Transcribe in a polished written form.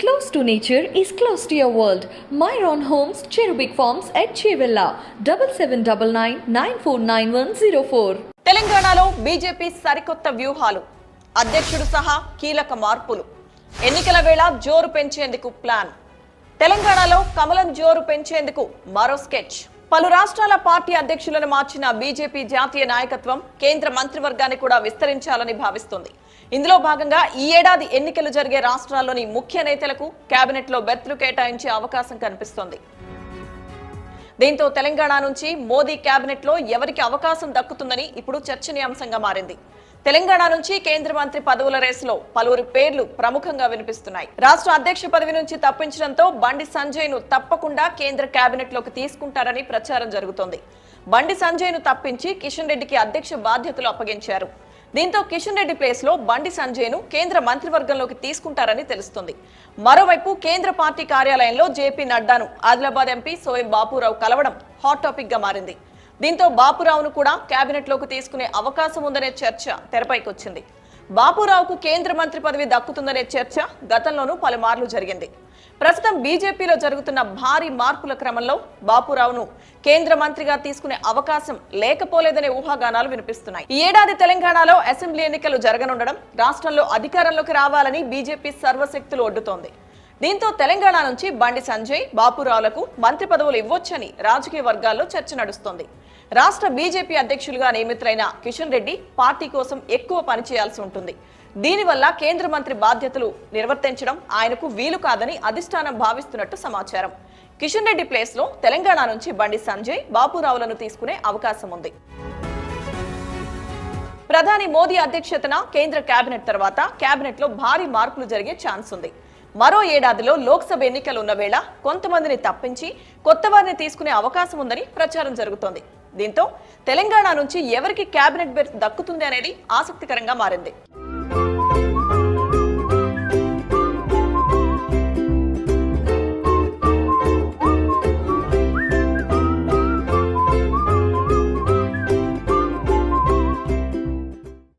Close to nature is close to your world. Myron Homes, Cherubic Farms at Chevilla, 7799949104. తెలంగాణలో BJP సరికొత్త వ్యూహాలు, అధ్యక్షుడు సహా కీలక మార్పులు, ఎన్నికల వేళ జోరు పెంచేందుకు ప్లాన్. తెలంగాణలో కమలం జోరు పెంచేందుకు మరో స్కెచ్. పలు రాష్ట్రాల పార్టీ అధ్యక్షులను మార్చిన బీజేపీ జాతీయ నాయకత్వం కేంద్ర మంత్రివర్గాన్ని కూడా విస్తరించాలని భావిస్తోంది. ఇందులో భాగంగా ఈ ఏడాది ఎన్నికలు జరిగే రాష్ట్రాల్లోని ముఖ్య నేతలకు కేబినెట్ లో బెర్తులు కేటాయించే అవకాశం కనిపిస్తోంది. దీంతో తెలంగాణ నుంచి మోదీ కేబినెట్ లో ఎవరికి అవకాశం దక్కుతుందని ఇప్పుడు చర్చనీయాంశంగా మారింది. తెలంగాణ నుంచి కేంద్ర మంత్రి పదవుల రేసులో పలువురి పేర్లు ప్రముఖంగా వినిపిస్తున్నాయి. రాష్ట్ర అధ్యక్ష పదవి నుంచి తప్పించడంతో బండి సంజయ్ ను తప్పకుండా కేంద్ర కేబినెట్ లోకి తీసుకుంటారని ప్రచారం జరుగుతోంది. బండి సంజయ్ ను తప్పించి కిషన్ రెడ్డికి అధ్యక్ష బాధ్యతలు అప్పగించారు. దీంతో కిషన్ రెడ్డి ప్లేస్ లో బండి సంజయ్ ను కేంద్ర మంత్రివర్గంలోకి తీసుకుంటారని తెలుస్తుంది. మరోవైపు కేంద్ర పార్టీ కార్యాలయంలో జేపీ నడ్డాను ఆదిలాబాద్ ఎంపీ సోయం బాపురావు కలవడం హాట్ టాపిక్ గా మారింది. దీంతో బాపురావును కూడా కేబినెట్ లోకి తీసుకునే అవకాశం ఉందనే చర్చ తెరపైకి వచ్చింది. బాపురావుకు కేంద్ర మంత్రి పదవి దక్కుతుందనే చర్చ గతంలోనూ పలుమార్లు జరిగింది. ప్రస్తుతం బీజేపీలో జరుగుతున్న భారీ మార్పుల క్రమంలో బాపురావును కేంద్ర మంత్రిగా తీసుకునే అవకాశం లేకపోలేదనే ఊహాగానాలు వినిపిస్తున్నాయి. ఈ ఏడాది తెలంగాణలో అసెంబ్లీ ఎన్నికలు జరగనుండడం, రాష్ట్రంలో అధికారంలోకి రావాలని బీజేపీ సర్వశక్తులు ఒడ్డుతోంది. దీంతో తెలంగాణ నుంచి బండి సంజయ్, బాపురావులకు మంత్రి పదవులు ఇవ్వొచ్చని రాజకీయ వర్గాల్లో చర్చ నడుస్తోంది. రాష్ట్ర బీజేపీ అధ్యక్షులుగా నియమితులైన కిషన్ రెడ్డి పార్టీ కోసం ఎక్కువ పనిచేయాల్సి ఉంటుంది. దీనివల్ల కేంద్ర మంత్రి బాధ్యతలు నిర్వర్తించడం ఆయనకు వీలు కాదని అధిష్టానం భావిస్తున్నట్టు సమాచారం. కిషన్ రెడ్డి ప్లేస్ లో తెలంగాణ నుంచి బండి సంజయ్, బాపురావులను తీసుకునే అవకాశం ఉంది. ప్రధాని మోదీ అధ్యక్షతన కేంద్ర కేబినెట్ తర్వాత కేబినెట్ లో భారీ మార్పులు జరిగే ఛాన్స్ ఉంది. మరో ఏడాదిలో లోక్సభ ఎన్నికలు ఉన్న వేళ కొంతమందిని తప్పించి కొత్త వారిని తీసుకునే అవకాశం ఉందని ప్రచారం జరుగుతోంది. దీంతో తెలంగాణ నుంచి ఎవరికి కేబినెట్ బెర్త్ దక్కుతుంది అనేది ఆసక్తికరంగా మారింది.